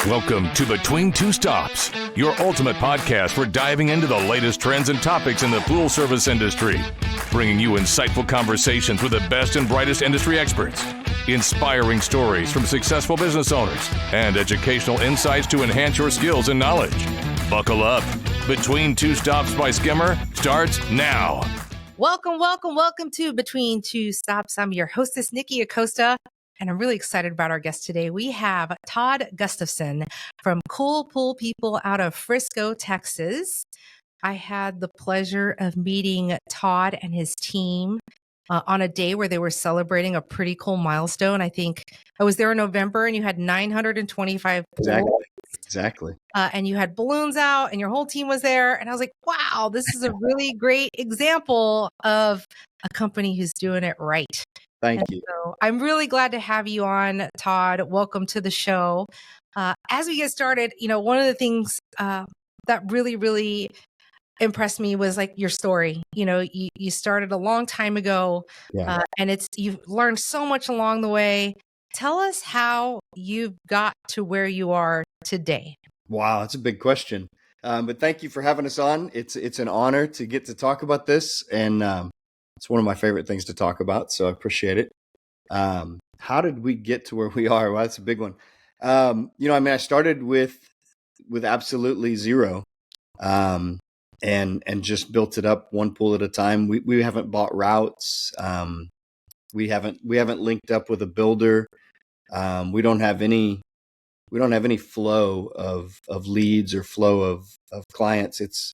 Welcome to Between Two Stops, your ultimate podcast for diving into the latest trends and topics in the pool service industry, bringing you insightful conversations with the best and brightest industry experts, inspiring stories from successful business owners, and educational insights to enhance your skills and knowledge. Buckle up. Between Two Stops by Skimmer starts now. Welcome to Between Two Stops. I'm your hostess, Niki Acosta, and I'm really excited about our guest today. We have Todd Gustafson from Cool Pool People out of Frisco, Texas. I had the pleasure of meeting Todd and his team on a day where they were celebrating a pretty cool milestone. I think I was there in November and you had 925 pools. Exactly. And you had balloons out and your whole team was there. And I was like, wow, this is a really great example of a company who's doing it right. Thank you. So I'm really glad to have you on, Todd. Welcome to the show. As we get started, one of the things that really impressed me was like your story. You started a long time ago, and you've learned so much along the way. Tell us how you got to where you are today. Wow, that's a big question. But thank you for having us on. It's an honor to get to talk about this, and it's one of my favorite things to talk about. So I appreciate it. How did we get to where we are? Well, that's a big one. I started with absolutely zero, and just built it up one pool at a time. We haven't bought routes. We haven't linked up with a builder. We don't have any flow of leads or flow of clients. It's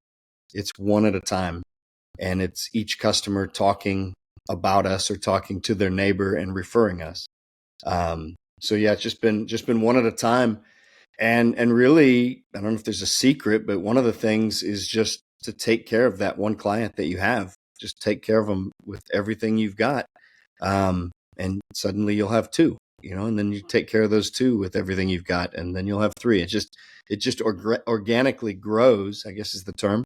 one at a time, and it's each customer talking about us or talking to their neighbor and referring us. It's just been one at a time, and really, I don't know if there's a secret, but one of the things is just to take care of that one client that you have. Just take care of them with everything you've got, and suddenly you'll have two. And then you take care of those two with everything you've got, and then you'll have three. It just organically grows, I guess is the term.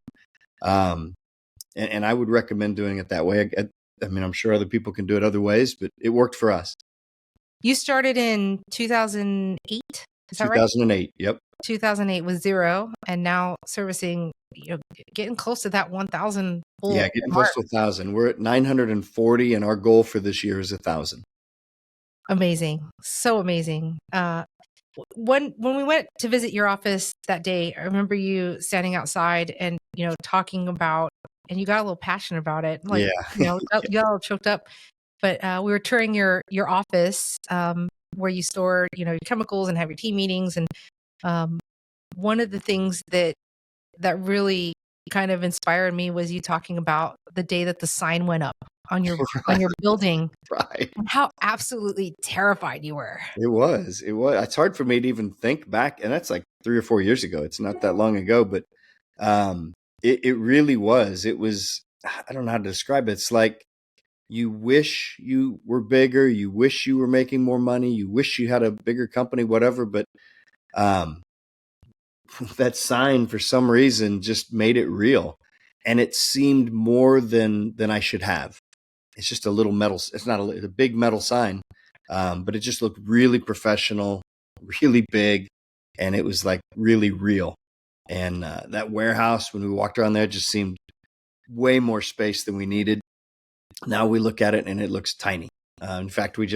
And I would recommend doing it that way. I mean, I'm sure other people can do it other ways, but it worked for us. You started in 2008, is that right? 2008, yep. 2008 was zero, and now servicing, getting close to that 1,000 pool. Yeah, getting close to 1,000. We're at 940, and our goal for this year is 1,000. Amazing. So amazing. When we went to visit your office that day, I remember you standing outside and, talking about, and you got a little passionate about it. Like, you got a little choked up, but we were touring your office, where you store, your chemicals and have your team meetings. And one of the things that really kind of inspired me was you talking about the day that the sign went up on your building, right? And how absolutely terrified you were. It was. It's hard for me to even think back, and that's like 3 or 4 years ago. It's not that long ago, but it really was. It was. I don't know how to describe it. It's like you wish you were bigger. You wish you were making more money. You wish you had a bigger company, whatever. But that sign, for some reason, just made it real, and it seemed more than I should have. It's just a little metal. It's not a big metal sign, but it just looked really professional, really big, and it was like really real. And that warehouse, when we walked around there, just seemed way more space than we needed. Now we look at it and it looks tiny. In fact, we're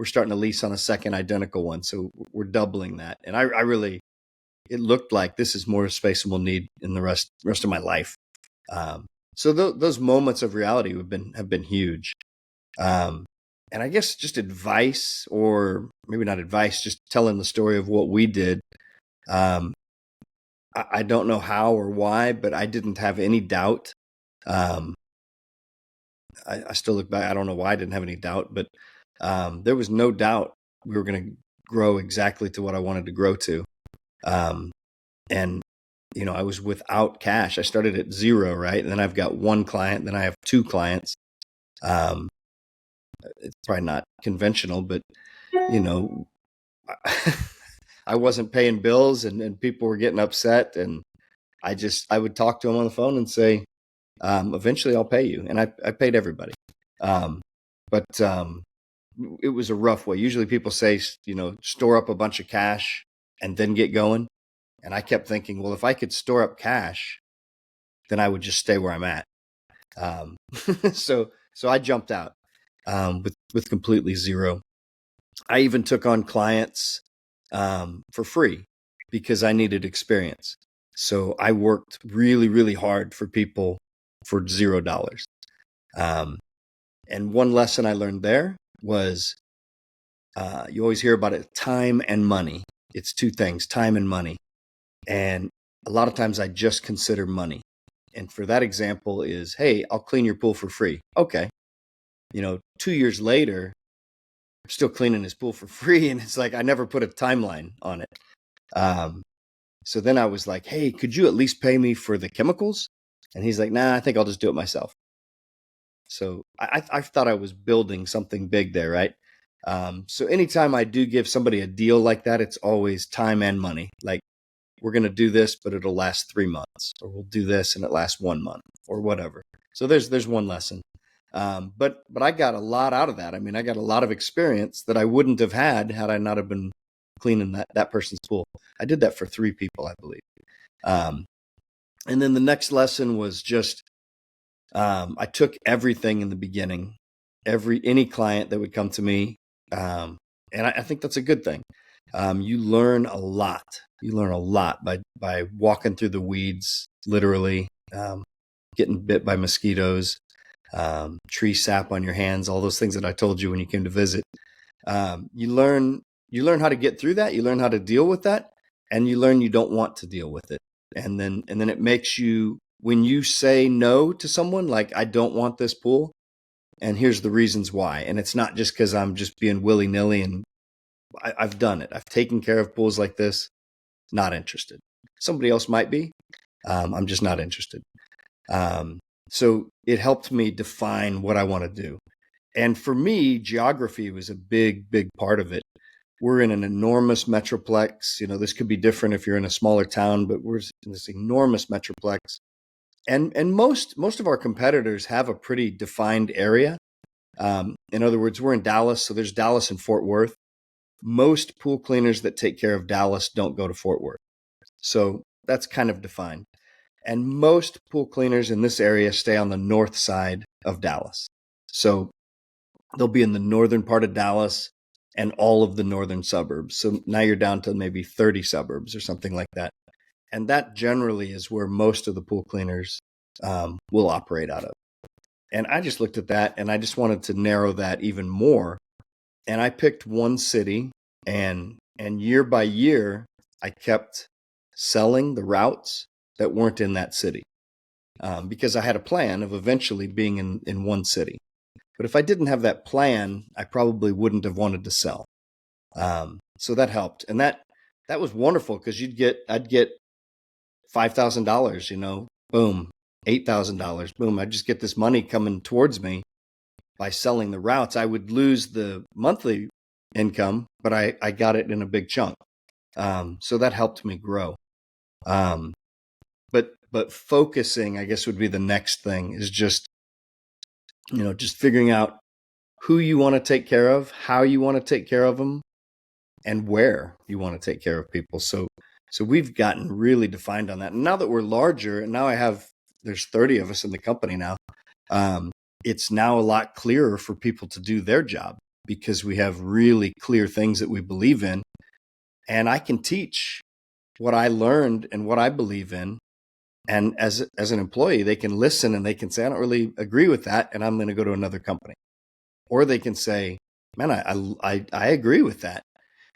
starting to lease on a second identical one, so we're doubling that. And I really, it looked like this is more space than we'll need in the rest of my life. So those moments of reality have been huge. And I guess just advice, or maybe not advice, just telling the story of what we did. I don't know how or why, but I didn't have any doubt. I still look back. I don't know why I didn't have any doubt, but there was no doubt we were going to grow exactly to what I wanted to grow to. And I was without cash. I started at zero, right? And then I've got one client, then I have two clients. It's probably not conventional, but I wasn't paying bills, and people were getting upset, and I would talk to them on the phone and say, eventually I'll pay you. And I paid everybody. But it was a rough way. Usually people say, store up a bunch of cash and then get going. And I kept thinking, well, if I could store up cash, then I would just stay where I'm at. So I jumped out with completely zero. I even took on clients for free because I needed experience. So I worked really, really hard for people for $0. And one lesson I learned there was you always hear about it, time and money. It's two things, time and money. And a lot of times I just consider money. And for that example is, hey, I'll clean your pool for free. Okay. 2 years later, I'm still cleaning his pool for free. And it's like, I never put a timeline on it. So then I was like, hey, could you at least pay me for the chemicals? And he's like, nah, I think I'll just do it myself. So I thought I was building something big there, right? So anytime I do give somebody a deal like that, it's always time and money. Like, we're going to do this, but it'll last 3 months, or we'll do this and it lasts 1 month, or whatever. So there's one lesson. But I got a lot out of that. I mean, I got a lot of experience that I wouldn't have had I not have been cleaning that person's pool. I did that for 3 people, I believe. And then the next lesson was just, I took everything in the beginning, any client that would come to me. And I think that's a good thing. You learn a lot. You learn a lot by walking through the weeds, literally, getting bit by mosquitoes, tree sap on your hands, all those things that I told you when you came to visit. You learn how to get through that. You learn how to deal with that, and you learn you don't want to deal with it. And then it makes you, when you say no to someone, like, I don't want this pool, and here's the reasons why. And it's not just because I'm just being willy-nilly, and I've done it. I've taken care of pools like this. Not interested. Somebody else might be. I'm just not interested. So it helped me define what I want to do. And for me, geography was a big, big part of it. We're in an enormous metroplex. This could be different if you're in a smaller town, but we're in this enormous metroplex. And most of our competitors have a pretty defined area. In other words, we're in Dallas, so there's Dallas and Fort Worth. Most pool cleaners that take care of Dallas don't go to Fort Worth. So that's kind of defined. And most pool cleaners in this area stay on the north side of Dallas. So they'll be in the northern part of Dallas and all of the northern suburbs. So now you're down to maybe 30 suburbs or something like that. And that generally is where most of the pool cleaners will operate out of. And I just looked at that and I just wanted to narrow that even more. And I picked one city, and year by year, I kept selling the routes that weren't in that city because I had a plan of eventually being in one city. But if I didn't have that plan, I probably wouldn't have wanted to sell. So that helped. And that was wonderful because I'd get $5,000, boom, $8,000, boom. I'd just get this money coming towards me by selling the routes. I would lose the monthly income, but I got it in a big chunk. So that helped me grow. But focusing, I guess, would be the next thing, is just figuring out who you want to take care of, how you want to take care of them, and where you want to take care of people. So we've gotten really defined on that. And now that we're larger, and now there's 30 of us in the company now, it's now a lot clearer for people to do their job because we have really clear things that we believe in. And I can teach what I learned and what I believe in. And as an employee, they can listen and they can say, I don't really agree with that, and I'm going to go to another company. Or they can say, man, I agree with that.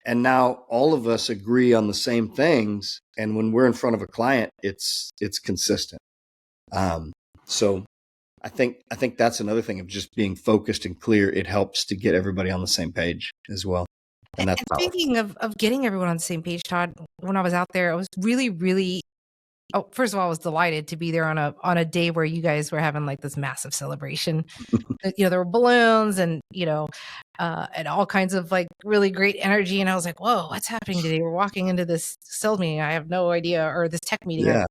And now all of us agree on the same things. And when we're in front of a client, it's consistent. So I think that's another thing of just being focused and clear. It helps to get everybody on the same page as well. And that's speaking of getting everyone on the same page, Todd, when I was out there, I was really, really, first of all, I was delighted to be there on a day where you guys were having like this massive celebration. There were balloons and, and all kinds of like really great energy. And I was like, whoa, what's happening today? We're walking into this sales meeting. I have no idea, or this tech meeting. Yeah.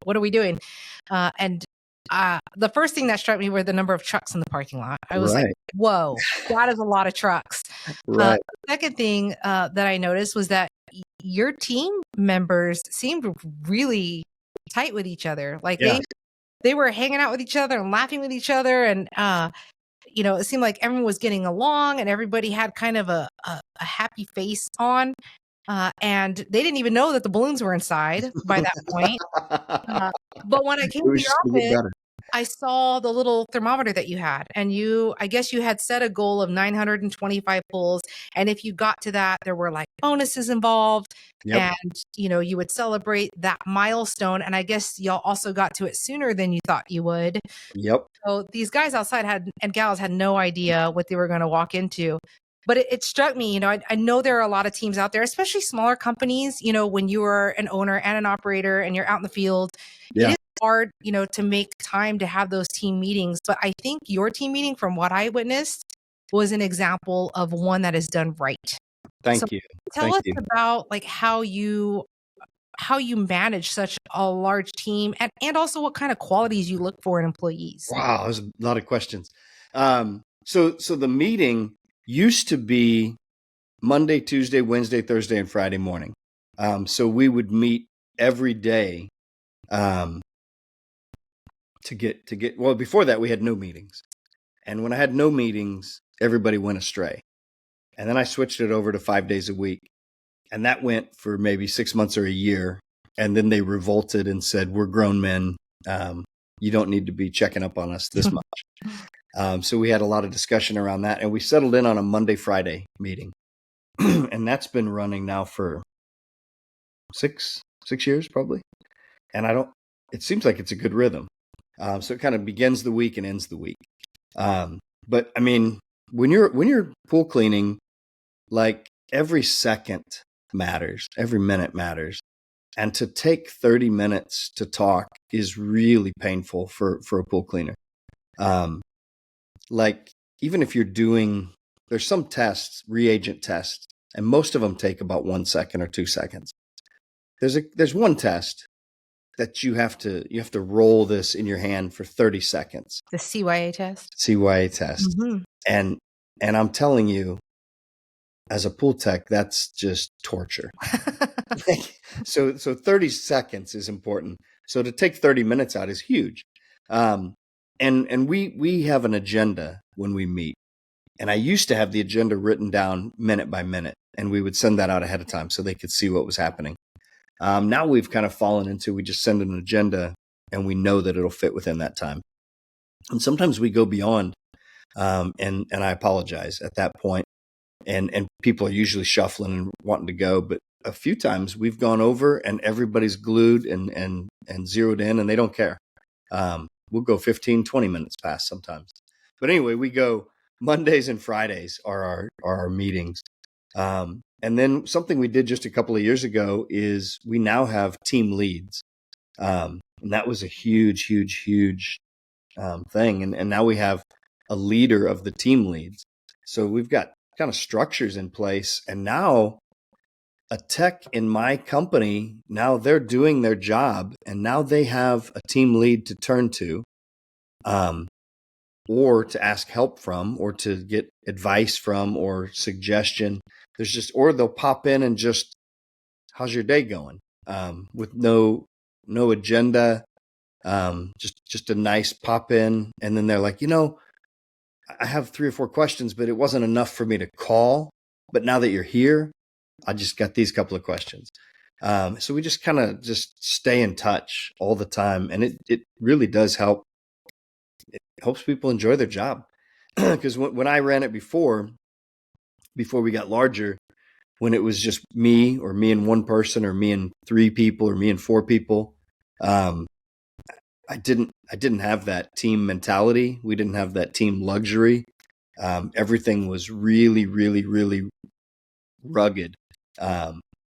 What are we doing? And the first thing that struck me were the number of trucks in the parking lot. I was like, whoa, that is a lot of trucks. Right. The second thing that I noticed was that your team members seemed really tight with each other. Like Yeah. they were hanging out with each other and laughing with each other. And, it seemed like everyone was getting along and everybody had kind of a happy face on. And they didn't even know that the balloons were inside by that point. But when I came It was to your just gonna get office, better. I saw the little thermometer that you had, and I guess you had set a goal of 925 pulls. And if you got to that, there were like bonuses involved, Yep. and you would celebrate that milestone. And I guess y'all also got to it sooner than you thought you would. Yep. So these guys outside and gals had no idea what they were going to walk into. But it struck me, I know there are a lot of teams out there, especially smaller companies, when you are an owner and an operator and you're out in the field, Yeah. it is hard, to make time to have those team meetings. But I think your team meeting, from what I witnessed, was an example of one that is done right. Thank you. Tell us about like how you manage such a large team and also what kind of qualities you look for in employees. Wow, there's a lot of questions. So the meeting used to be Monday, Tuesday, Wednesday, Thursday, and Friday morning. So we would meet every day to get well, before that we had no meetings. And when I had no meetings, everybody went astray. And then I switched it over to 5 days a week. And that went for maybe 6 months or a year. And then they revolted and said, we're grown men. You don't need to be checking up on us this much. So we had a lot of discussion around that. And we settled in on a Monday, Friday meeting. And that's been running now for six years probably. And it seems like it's a good rhythm. So it kind of begins the week and ends the week. But I mean, when you're pool cleaning, like every second matters, every minute matters. And to take 30 minutes to talk is really painful for a pool cleaner. Like even if you're there's some tests, reagent tests, and most of them take about 1 second or 2 seconds. There's one test that you have to roll this in your hand for 30 seconds. The CYA test. CYA test. Mm-hmm. And I'm telling you, as a pool tech, that's just torture. So 30 seconds is important. So to take 30 minutes out is huge. And we have an agenda when we meet. And I used to have the agenda written down minute by minute, and we would send that out ahead of time so they could see what was happening. Now we've kind of fallen into, we just send an agenda and we know that it'll fit within that time. And sometimes we go beyond, and I apologize at that point. And people are usually shuffling and wanting to go, but a few times we've gone over and everybody's glued and zeroed in and they don't care. We'll go 15, 20 minutes past sometimes. But anyway, we go Mondays and Fridays are our meetings. And then something we did just a couple of years ago is we now have team leads. And that was a huge thing. And now we have a leader of the team leads. So we've got kind of structures in place. And now a tech in my company, now they're doing their job and now they have a team lead to turn to, or to ask help from, or to get advice from, or suggestion. Or they'll pop in and just, how's your day going? With no agenda, just a nice pop in. And then they're like, I have 3 or 4 questions, but it wasn't enough for me to call. But now that you're here, I just got these couple of questions. So we just kind of just stay in touch all the time. And it really does help. It helps people enjoy their job. Because when I ran it before we got larger, when it was just me or me and one person or me and 3 people or me and 4 people, I didn't have that team mentality. We didn't have that team luxury. Everything was really, really, really rugged.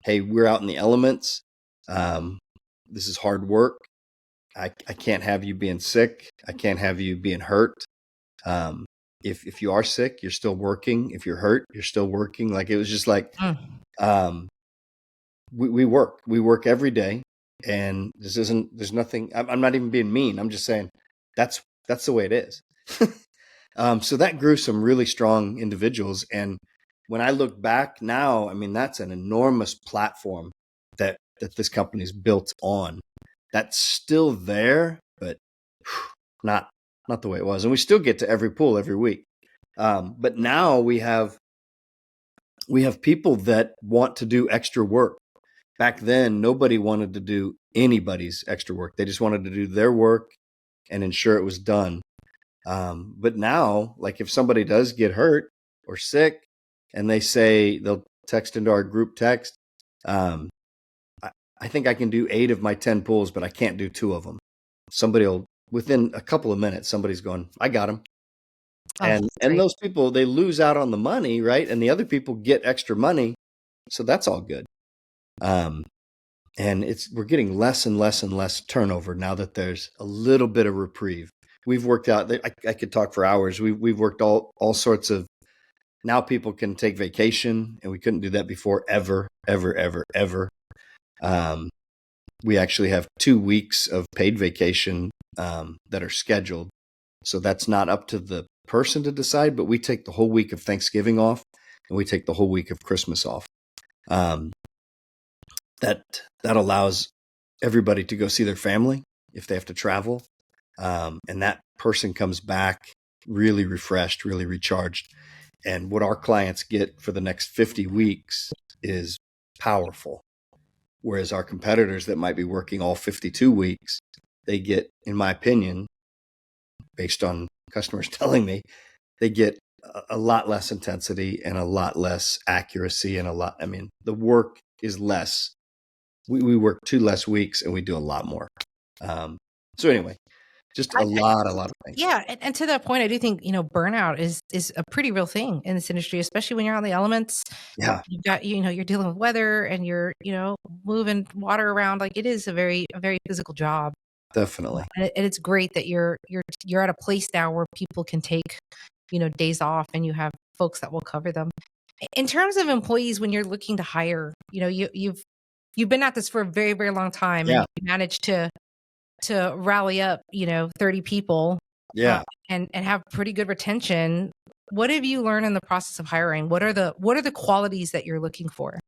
Hey, we're out in the elements. This is hard work. I can't have you being sick. I can't have you being hurt. If you are sick, you're still working. If you're hurt, you're still working. Like it was just like, we work every day. And there's nothing, I'm not even being mean. I'm just saying that's the way it is. So that grew some really strong individuals. And when I look back now, I mean, that's an enormous platform that this company's built on. That's still there, but not the way it was. And we still get to every pool every week. But now we have people that want to do extra work. Back then, nobody wanted to do anybody's extra work. They just wanted to do their work and ensure it was done. But now, like if somebody does get hurt or sick and they'll text into our group text, I think I can do 8 of my 10 pools, but I can't do 2 of them. Within a couple of minutes, somebody's going, I got them. And those people, they lose out on the money, right? And the other people get extra money. So that's all good. And we're getting less and less and less turnover now that there's a little bit of reprieve. We've worked out, I could talk for hours. We've worked all sorts of, now people can take vacation, and we couldn't do that before ever. We actually have 2 weeks of paid vacation that are scheduled. So that's not up to the person to decide, but we take the whole week of Thanksgiving off, and we take the whole week of Christmas off. That allows everybody to go see their family if they have to travel. And that person comes back really refreshed, really recharged. And what our clients get for the next 50 weeks is powerful. Whereas our competitors that might be working all 52 weeks, they get, in my opinion, based on customers telling me, they get a lot less intensity and a lot less accuracy and the work is less. We work 2 less weeks and we do a lot more. So anyway, just a lot of things. Yeah. And to that point, I do think, burnout is a pretty real thing in this industry, especially when you're on the elements. Yeah. You've got, you're dealing with weather and you're, moving water around. Like it is a very physical job. Definitely. And it's great that you're at a place now where people can take, days off and you have folks that will cover them. In terms of employees, when you're looking to hire, you've been at this for a very, very long time, and you managed to rally up, 30 people, and have pretty good retention. What have you learned in the process of hiring? What are the qualities that you're looking for?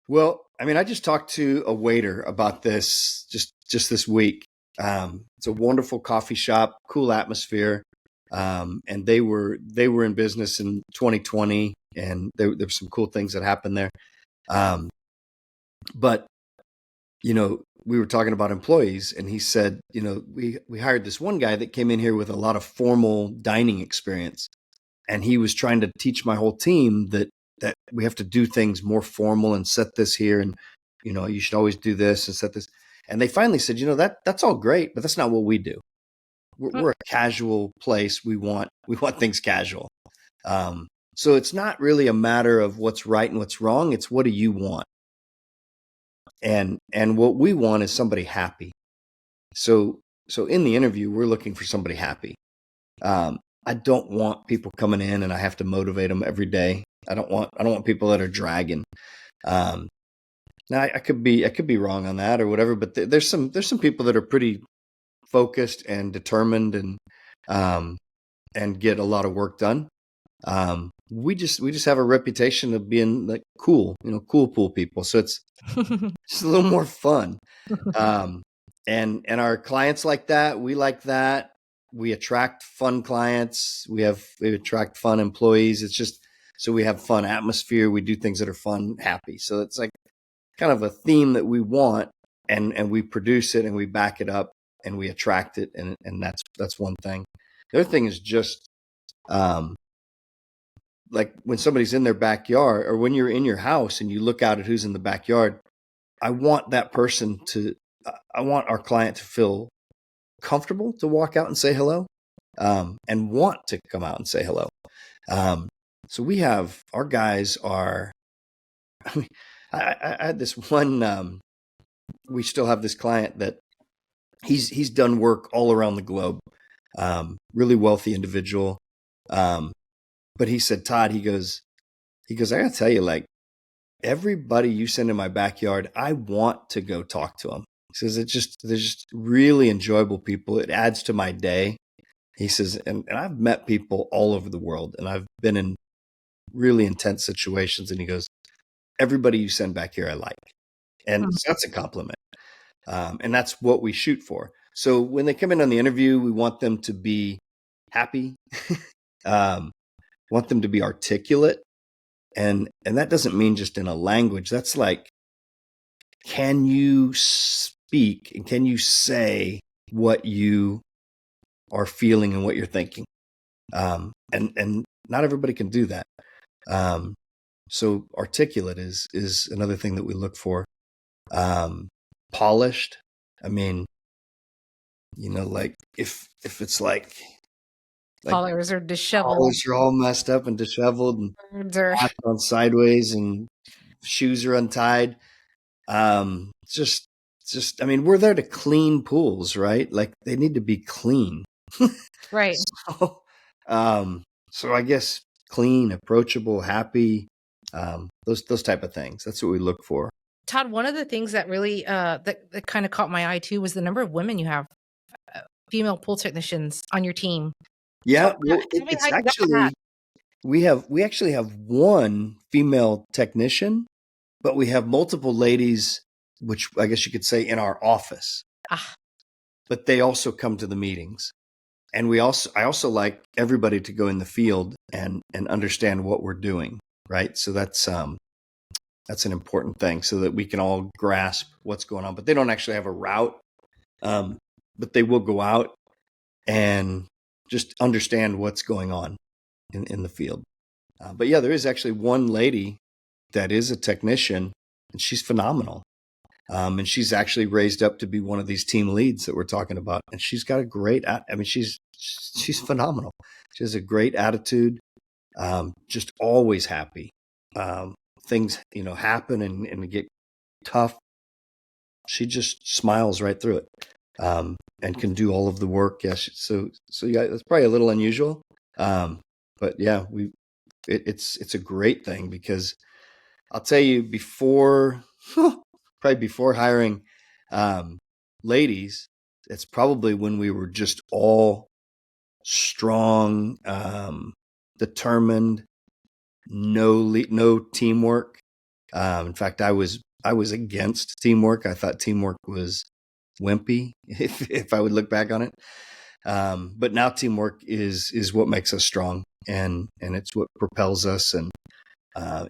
Well, I mean, I just talked to a waiter about this just this week. It's a wonderful coffee shop, cool atmosphere. And they were in business in 2020, and there were some cool things that happened there. But we were talking about employees, and he said, we hired this one guy that came in here with a lot of formal dining experience, and he was trying to teach my whole team that we have to do things more formal and set this here, and you should always do this and set this. And they finally said, that's all great, but that's not what we do. We're a casual place. We want things casual. So it's not really a matter of what's right and what's wrong. It's what do you want? And what we want is somebody happy. So in the interview, we're looking for somebody happy. I don't want people coming in and I have to motivate them every day. I don't want people that are dragging. Now I could be wrong on that or whatever, but there's some people that are pretty focused and determined and get a lot of work done. We just have a reputation of being like cool pool people. So it's just a little more fun. And our clients like that. We like that. We attract fun clients. We attract fun employees. It's just, so we have fun atmosphere. We do things that are fun, happy. So it's like kind of a theme that we want, and we produce it and we back it up and we attract it. And that's one thing. The other thing is just, like when somebody's in their backyard or when you're in your house and you look out at who's in the backyard, I want our client to feel comfortable to walk out and say hello, and want to come out and say hello. So our guys are, I had this one, we still have this client that he's done work all around the globe, really wealthy individual. But he said, Todd, he goes, I gotta tell you, like everybody you send in my backyard, I want to go talk to them. He says, they're just really enjoyable people. It adds to my day. He says, and I've met people all over the world, and I've been in really intense situations. And he goes, everybody you send back here, I like. And so that's a compliment. And that's what we shoot for. So when they come in on the interview, we want them to be happy, want them to be articulate. And that doesn't mean just in a language. That's like, can you speak and can you say what you are feeling and what you're thinking? And not everybody can do that. So articulate is another thing that we look for. Polished. I mean, like if it's like collars are disheveled, collars are all messed up and disheveled and hats on sideways and shoes are untied. Just I mean, we're there to clean pools, right? Like they need to be clean. right. So I guess clean, approachable, happy, those type of things. That's what we look for. Todd, one of the things that really that kind of caught my eye too was the number of women you have, female pool technicians on your team. Yeah, So, it's actually we actually have one female technician, but we have multiple ladies, which I guess you could say in our office. But they also come to the meetings. And I also like everybody to go in the field and understand what we're doing, right? So that's an important thing so that we can all grasp what's going on. But they don't actually have a route, but they will go out and just understand what's going on in the field. But yeah, there is actually one lady that is a technician, and she's phenomenal. And she's actually raised up to be one of these team leads that we're talking about. And she's got a great, she's phenomenal. She has a great attitude, just always happy. Things, happen and get tough. She just smiles right through it, and can do all of the work. Yeah. So yeah, that's probably a little unusual. But yeah, it's a great thing because I'll tell you probably before hiring ladies, it's probably when we were just all strong, determined, no teamwork. In fact, I was against teamwork. I thought teamwork was wimpy if I would look back on it. But now teamwork is what makes us strong, and it's what propels us, and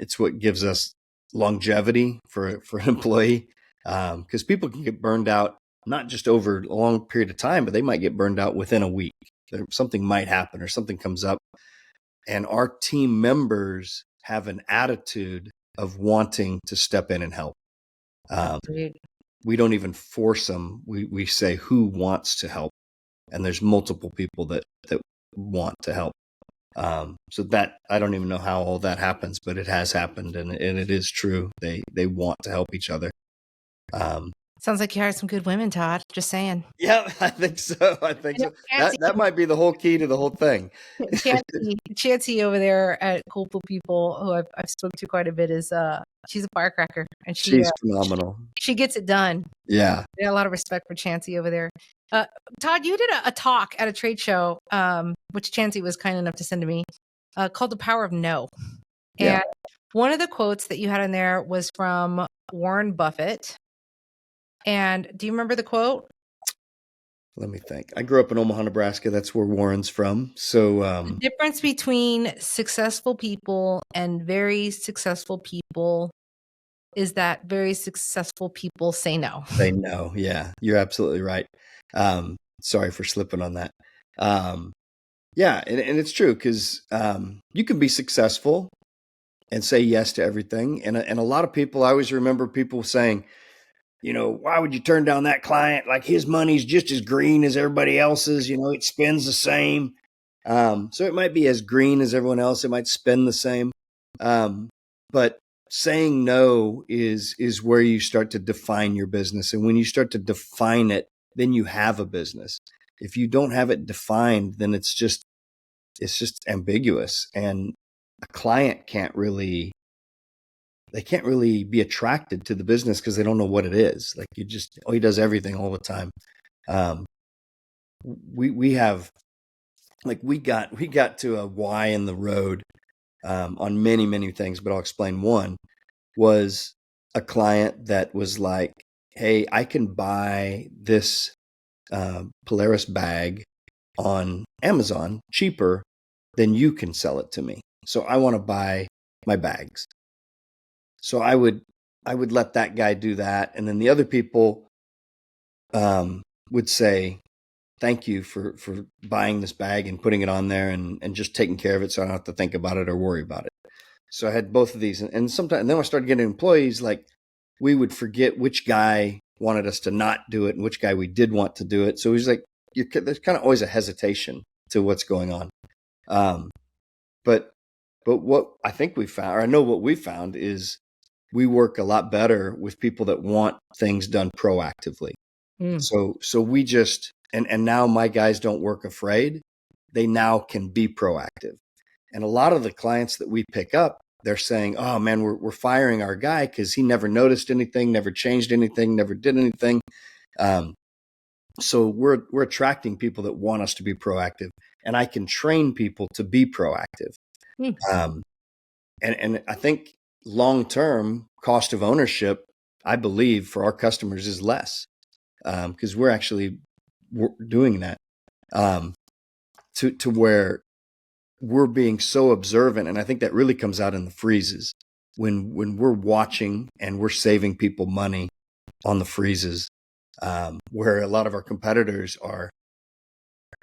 it's what gives us longevity for an employee, because people can get burned out not just over a long period of time, but they might get burned out within a week. Something might happen or something comes up, and our team members have an attitude of wanting to step in and help. We don't even force them. We say who wants to help, and there's multiple people that want to help. So that I don't even know how all that happens, but it has happened, and it is true. They want to help each other. Sounds like you hired some good women, Todd. Just saying. Yeah, I think so. That might be the whole key to the whole thing. Chancey over there at Cool Pool People, who I've spoke to quite a bit, is she's a firecracker, and she's phenomenal. She gets it done. Yeah, a lot of respect for Chancey over there. Todd, you did a talk at a trade show, which Chancey was kind enough to send to me, called "The Power of No." Yeah. And one of the quotes that you had in there was from Warren Buffett. And do you remember the quote? Let me think. I grew up in Omaha, Nebraska. That's where Warren's from. So the difference between successful people and very successful people is that very successful people say no. Say no. Yeah, you're absolutely right. Sorry for slipping on that. Yeah, and it's true because you can be successful and say yes to everything. And a lot of people, I always remember people saying, why would you turn down that client? Like his money's just as green as everybody else's, it spends the same. So it might be as green as everyone else. It might spend the same. But saying no is where you start to define your business. And when you start to define it, then you have a business. If you don't have it defined, then it's just ambiguous. And a client can't really be attracted to the business because they don't know what it is. Like he does everything all the time. We got to a Y in the road on many, many things, but I'll explain one. Was a client that was like, hey, I can buy this Polaris bag on Amazon cheaper than you can sell it to me. So I want to buy my bags. So I would let that guy do that. And then the other people would say, thank you for buying this bag and putting it on there and just taking care of it so I don't have to think about it or worry about it. So I had both of these. And sometimes, and then I started getting employees, like we would forget which guy wanted us to not do it and which guy we did want to do it. So it was like, there's kind of always a hesitation to what's going on. But what I think we found, or I know what we found, is we work a lot better with people that want things done proactively. So we just, and now my guys don't work afraid. They now can be proactive. And a lot of the clients that we pick up, they're saying, oh man, we're firing our guy because he never noticed anything, never changed anything, never did anything. So we're attracting people that want us to be proactive, and I can train people to be proactive. And I think long-term cost of ownership, I believe, for our customers is less, because we're actually doing that, to where we're being so observant. And I think that really comes out in the freezes when we're watching and we're saving people money on the freezes, where a lot of our competitors are.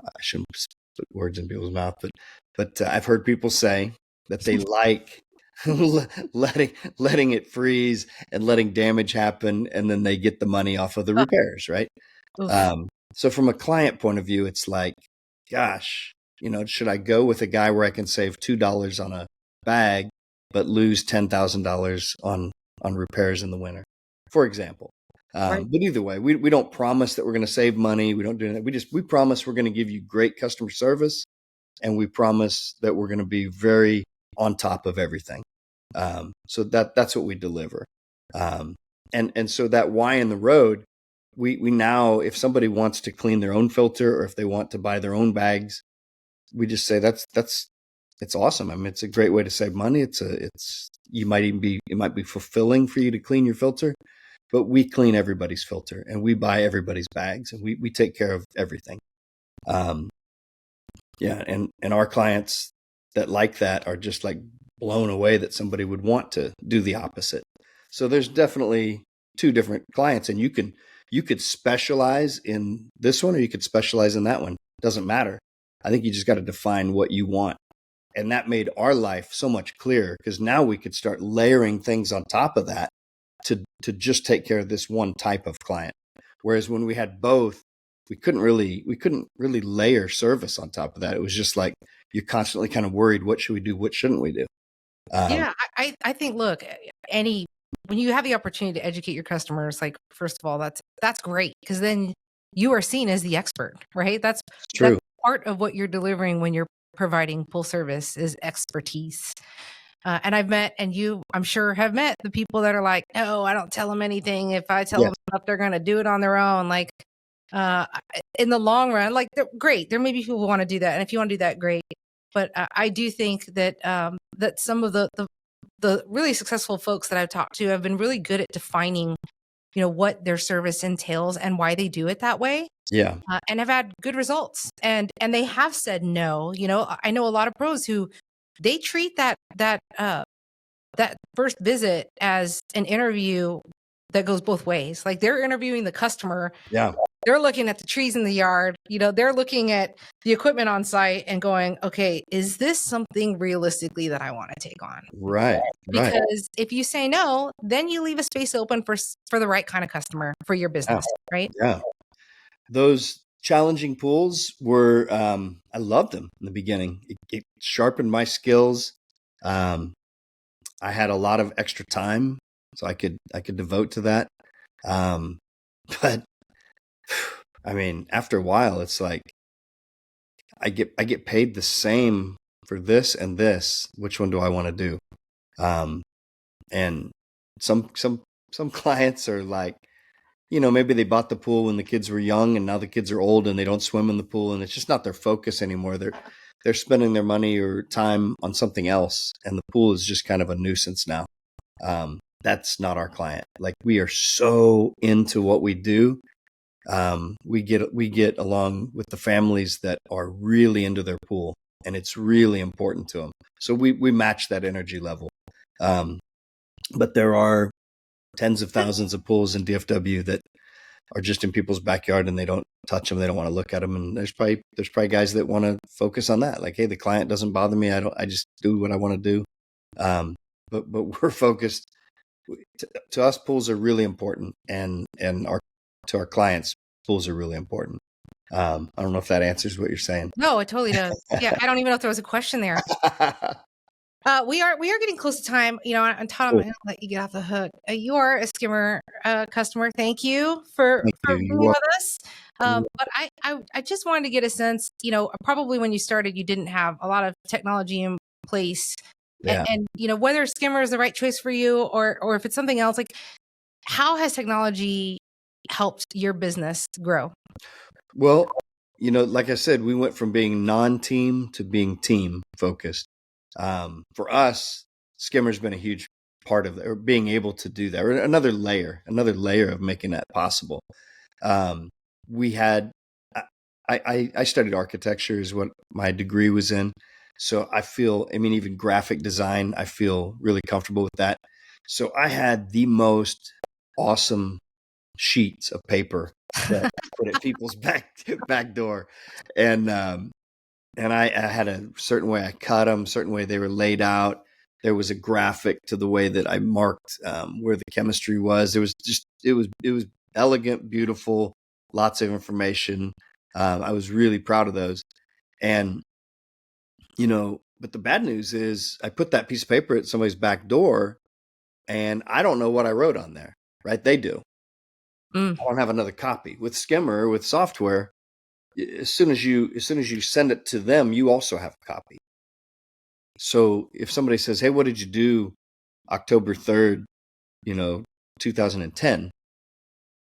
I shouldn't put words in people's mouth, but I've heard people say that they like letting it freeze and letting damage happen, and then they get the money off of the repairs, right? So from a client point of view, it's like, gosh, should I go with a guy where I can save $2 on a bag but lose $10,000 on repairs in the winter, for example? Right. But either way, we don't promise that we're going to save money. We don't do that. We promise we're going to give you great customer service, and we promise that we're going to be very on top of everything. So that's what we deliver. And so that why in the road, we now, if somebody wants to clean their own filter or if they want to buy their own bags, we just say it's awesome. I mean, it's a great way to save money. It might be fulfilling for you to clean your filter, but we clean everybody's filter and we buy everybody's bags and we take care of everything. Yeah. And our clients that like that are just like blown away that somebody would want to do the opposite. So there's definitely two different clients, and you could specialize in this one or you could specialize in that one. Doesn't matter. I think you just got to define what you want. And that made our life so much clearer, because now we could start layering things on top of that to just take care of this one type of client. Whereas when we had both, we couldn't really layer service on top of that. It was just like you're constantly kind of worried, what should we do? What shouldn't we do? Yeah, I think, look, when you have the opportunity to educate your customers, like, first of all, that's great, because then you are seen as the expert, right? That's true. That's part of what you're delivering when you're providing full service is expertise. And I've met, and you, I'm sure, have met the people that are like, no, I don't tell them anything. If I tell them stuff, they're going to do it on their own. Like, in the long run, like, great. There may be people who want to do that. And if you want to do that, great. But I do think that that some of the really successful folks that I've talked to have been really good at defining, what their service entails and why they do it that way. Yeah. And have had good results. And they have said no. I know a lot of pros who they treat that first visit as an interview that goes both ways. Like, they're interviewing the customer. Yeah. They're looking at the trees in the yard. They're looking at the equipment on site and going, okay, is this something realistically that I want to take on? Right. Because if you say no, then you leave a space open for the right kind of customer for your business, right? Yeah. Those challenging pools were, I loved them in the beginning. It sharpened my skills. I had a lot of extra time, so I could devote to that. But I mean, after a while, it's like I get paid the same for this and this. Which one do I want to do? And some clients are like, maybe they bought the pool when the kids were young and now the kids are old and they don't swim in the pool and it's just not their focus anymore. they're spending their money or time on something else, and the pool is just kind of a nuisance now. That's not our client. Like, we are so into what we do. We get along with the families that are really into their pool, and it's really important to them. So we match that energy level. But there are tens of thousands of pools in DFW that are just in people's backyard, and they don't touch them. They don't want to look at them. And there's probably guys that want to focus on that. Like, hey, the client doesn't bother me. I just do what I want to do. But we're focused. To us, pools are really important, and to our clients, pools are really important. I don't know if that answers what you're saying. No, it totally does. Yeah, I don't even know if there was a question there. We are getting close to time. And Todd, I'm going to let you get off the hook. You are a Skimmer customer. Thank you for being with us. But I just wanted to get a sense. Probably when you started, you didn't have a lot of technology in place. Yeah. And whether Skimmer is the right choice for you or if it's something else, like, how has technology helped your business grow? Well, like I said, we went from being non-team to being team focused. For us, Skimmer's been a huge part of that, or being able to do that, or another layer of making that possible. We had, I studied architecture is what my degree was in. So even graphic design, I feel really comfortable with that. So I had the most awesome sheets of paper that I put at people's back door. And I had a certain way I cut them, certain way they were laid out. There was a graphic to the way that I marked where the chemistry was. It was elegant, beautiful, lots of information. I was really proud of those. And, but the bad news is I put that piece of paper at somebody's back door, and I don't know what I wrote on there, right? They do. I don't have another copy. With Skimmer, with software, as soon as you send it to them, you also have a copy. So if somebody says, hey, what did you do October 3rd, 2010,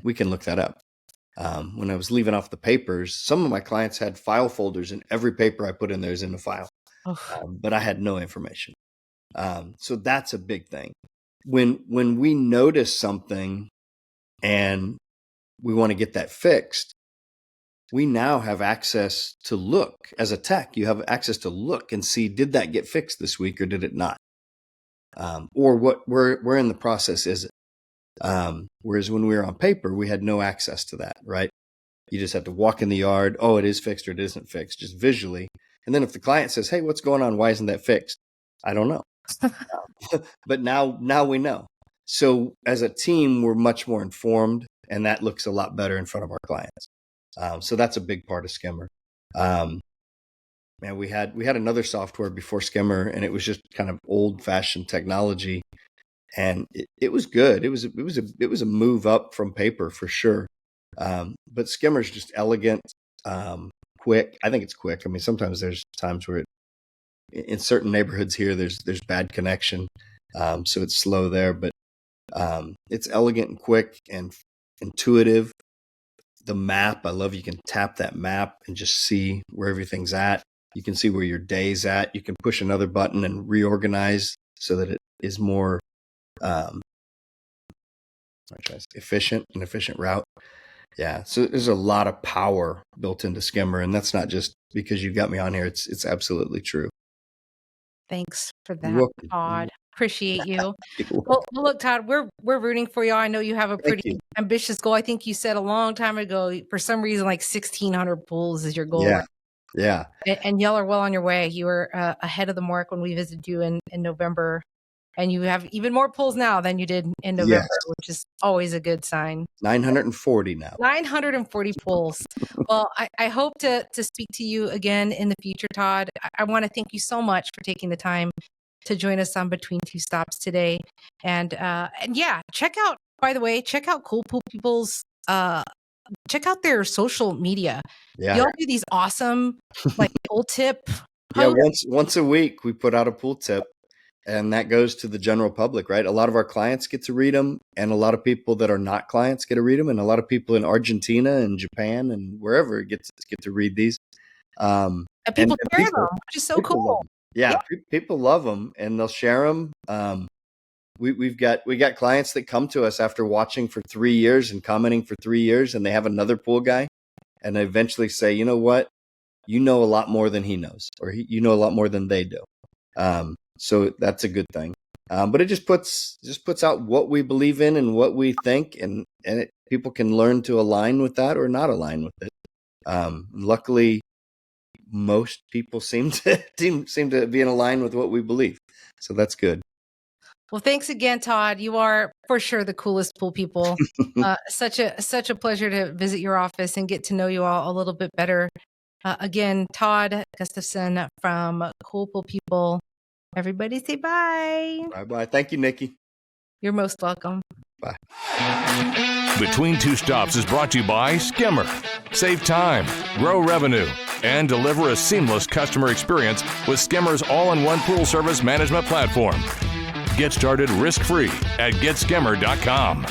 we can look that up. When I was leaving off the papers, some of my clients had file folders, and every paper I put in there is in the file. But I had no information. So that's a big thing. When we notice something and we want to get that fixed, we now have access to look. As a tech, you have access to look and see, did that get fixed this week or did it not? Or where in the process is it? Whereas when we were on paper, we had no access to that, right? You just had to walk in the yard. Oh, it is fixed or it isn't fixed, just visually. And then if the client says, hey, what's going on? Why isn't that fixed? I don't know. But now we know. So as a team, we're much more informed, and that looks a lot better in front of our clients. So that's a big part of Skimmer. We had another software before Skimmer, and it was just kind of old-fashioned technology, and it was good. It was a move up from paper for sure. But Skimmer's just elegant, quick. I think it's quick. I mean, sometimes there's times where in certain neighborhoods here, there's bad connection, so it's slow there. But it's elegant and quick and intuitive. The map, I love, you can tap that map and just see where everything's at. You can see where your day's at. You can push another button and reorganize so that it is more efficient route. Yeah. So there's a lot of power built into Skimmer, and that's not just because you got me on here. It's absolutely true. Thanks for that, Todd. Appreciate you. Well, look, Todd, we're rooting for you. I know you have a pretty ambitious goal. I think you said a long time ago, for some reason, like 1,600 pools is your goal. Yeah. Yeah. And y'all are well on your way. You were ahead of the mark when we visited you in November. And you have even more pools now than you did in November, which is always a good sign. 940 now. 940 pools. Well, I hope to speak to you again in the future, Todd. I want to thank you so much for taking the time to join us on Between Two Stops today. And yeah, check out Cool Pool People's, check out their social media. Yeah. Y'all do these awesome, like, pool tip. Yeah, once a week we put out a pool tip. And that goes to the general public, right? A lot of our clients get to read them, and a lot of people that are not clients get to read them, and a lot of people in Argentina and Japan and wherever get to read these. And people share them, which is so cool. Love them. Yeah, people love them, and they'll share them. We got clients that come to us after watching for 3 years and commenting for 3 years, and they have another pool guy, and they eventually say, you know what, you know a lot more than he knows, or you know a lot more than they do. So that's a good thing. But it just puts out what we believe in and what we think, and people can learn to align with that or not align with it. Luckily, most people seem to be in line with what we believe, so that's good. Well, thanks again, Todd. You are for sure the coolest pool people. Such a pleasure to visit your office and get to know you all a little bit better. Again, Todd Gustafson from Cool Pool People. Everybody say bye. Bye-bye. Thank you, Niki. You're most welcome. Bye. Between Two Stops is brought to you by Skimmer. Save time, grow revenue, and deliver a seamless customer experience with Skimmer's all-in-one pool service management platform. Get started risk-free at getskimmer.com.